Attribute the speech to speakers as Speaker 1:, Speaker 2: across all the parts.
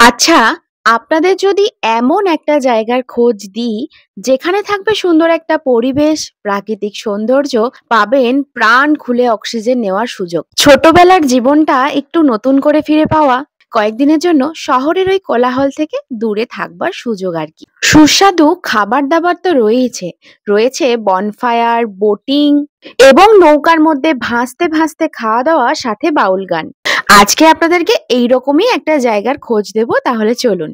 Speaker 1: আচ্ছা, আপনাদের যদি এমন একটা জায়গার খোঁজ দিই, যেখানে থাকবে সুন্দর একটা পরিবেশ, প্রাকৃতিক সৌন্দর্য, পাবেন প্রাণ খুলে অক্সিজেন নেওয়ার সুযোগ। ছোটবেলার জীবনটা একটু নতুন করে ফিরে পাওয়া, কয়েকদিনের জন্য শহরের ওই কোলাহল থেকে দূরে থাকবার সুযোগ আরকি। সুস্বাদু খাবার-দাবার তো রয়েইছে। রয়েছে বনফায়ার, বোটিং এবং নৌকার মধ্যে ভাসতে, ভাসতে খাওয়া-দাওয়া সাথে বাউল গান। আজকে আপনাদেরকে এইরকমই একটা জায়গার খোঁজ দেব, তাহলে চলুন।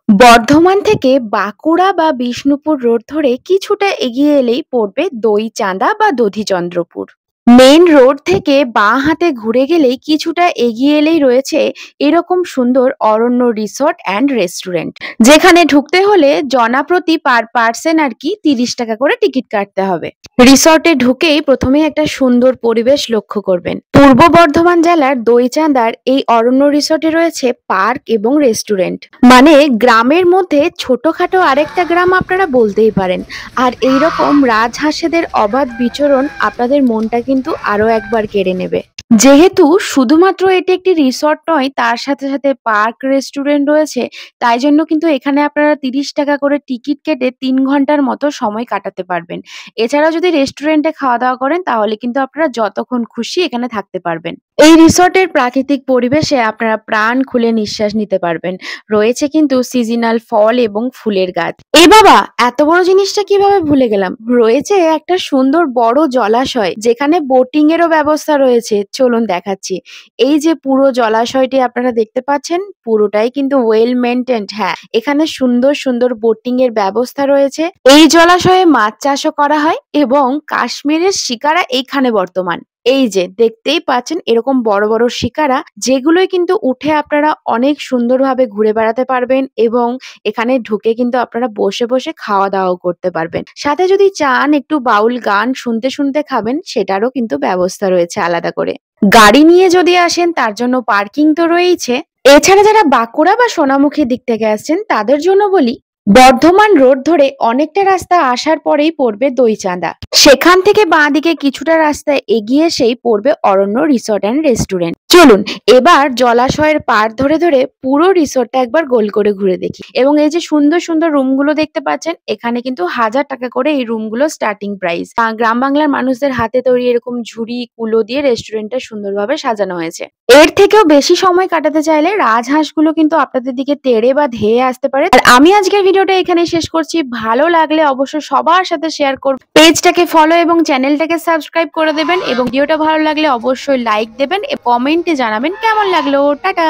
Speaker 1: বর্ধমান থেকে বাঁকুড়া বা বিষ্ণুপুর রোড ধরে কিছুটা এগিয়ে এলেই পড়বে দইচাঁদা বা দধিচন্দ্রপুর। মেইন রোড থেকে বাঁ হাতে ঘুরে গেলেই কিছুটা এগিয়ে এলেই রয়েছে এরকম সুন্দর অরণ্য রিসর্ট অ্যান্ড রেস্টুরেন্ট, যেখানে ঢুকতে হলে জনাপ্রতি পার পার্সন আর কি 30 টাকা করে টিকিট কাটতে হবে। রিসর্টে ঢুকেই প্রথমেই একটা সুন্দর পরিবেশ লক্ষ্য করবেন। পূর্ব বর্ধমান জেলার দইচাঁদার এই অরণ্য রিসর্টে রয়েছে পার্ক এবং রেস্টুরেন্ট, মানে গ্রামের মধ্যে ছোটখাটো আরেকটা গ্রাম আপনারা বলতেই পারেন। আর এইরকম রাজহাঁসেদের অবাধ বিচরণ আপনাদের মনটা কিন্তু আরো একবার কেড়ে নেবে। যেহেতু শুধুমাত্র এটি একটি রিসর্ট নয়, তার সাথে সাথে পার্ক, রেস্টুরেন্ট রয়েছে, তাই জন্য কিন্তু এখানে আপনারা 30 টাকা করে টিকিট কেটে 3 ঘন্টার মতো সময় কাটাতে পারবেন। এছাড়াও যদি রেস্টুরেন্টে খাওয়া-দাওয়া করেন, তাহলে কিন্তু আপনারা যতক্ষণ খুশি এখানে থাকতে পারবেন। এই রিসর্টের প্রাকৃতিক পরিবেশে আপনারা প্রাণ খুলে নিঃশ্বাস নিতে পারবেন। রয়েছে কিন্তু সিজনাল ফল এবং ফুলের গাছ। এ বাবা! এত বড় জিনিসটা কিভাবে ভুলে গেলাম! রয়েছে একটা সুন্দর বড় জলাশয়, যেখানে বোটিং এরও ব্যবস্থা রয়েছে। চলুন দেখাচ্ছি। এই যে পুরো জলাশয়টি আপনারা দেখতে পাচ্ছেন, পুরোটাই কিন্তু ওয়েল মেইনটেইনড। হ্যাঁ, এখানে সুন্দর, সুন্দর বোটিং এর ব্যবস্থা রয়েছে। এই জলাশয়ে মাছ চাষও করা হয় এবং কাশ্মীরের শিকারা এইখানে বর্তমান। এই যে দেখতেই পাচ্ছেন এরকম বড়, বড় শিকারা, যেগুলোই কিন্তু উঠে আপনারা অনেক সুন্দরভাবে ঘুরে বেড়াতে পারবেন এবং এখানে ঢুকে কিন্তু আপনারা বসে, বসে খাওয়া-দাওয়াও করতে পারবেন। সাথে যদি চান একটু বাউল গান শুনতে, শুনতে খাবেন, সেটারও কিন্তু ব্যবস্থা রয়েছে আলাদা করে। গাড়ি নিয়ে যদি আসেন, তার জন্য পার্কিং তো রয়েইছে। এছাড়া যারা বাঁকুড়া বা সোনামুখীর দিক থেকে আসছেন, তাদের জন্য বলি, বর্ধমান রোড ধরে অনেকটা রাস্তা আসার পরেই পড়বে দইচাঁদা। সেখান থেকে বাঁদিকে কিছুটা রাস্তা এগিয়ে এসেই পড়বে অরণ্য রিসর্ট অ্যান্ড রেস্টুরেন্ট। চলুন এবার জলাশয়ের পাড় ধরে ধরে পুরো রিসর্টটা একবার গোল করে ঘুরে দেখি। এবং এই যে সুন্দর সুন্দর রুমগুলো দেখতে পাচ্ছেন, এখানে কিন্তু 1000 টাকা করে এই রুমগুলো স্টার্টিং প্রাইস। গ্রাম বাংলার মানুষদের হাতে তৈরি এরকম ঝুড়ি কুলো দিয়ে রেস্টুরেন্টটা সুন্দরভাবে সাজানো হয়েছে। এর থেকেও বেশি সময় কাটাতে চাইলে রাজহাঁসগুলো কিন্তু আপনাদের দিকে তেড়ে বা ধেয়ে আসতে পারে। আর আমি আজকের ভিডিওটা এখানেই শেষ করছি। ভালো লাগলে অবশ্যই সবার সাথে শেয়ার করবেন। পেজটাকে ফলো এবং চ্যানেলটাকে সাবস্ক্রাইব করে দেবেন এবং ভিডিওটা ভালো লাগলে অবশ্যই লাইক দেবেন, কমেন্টে জানাবেন কেমন লাগলো। টাটা!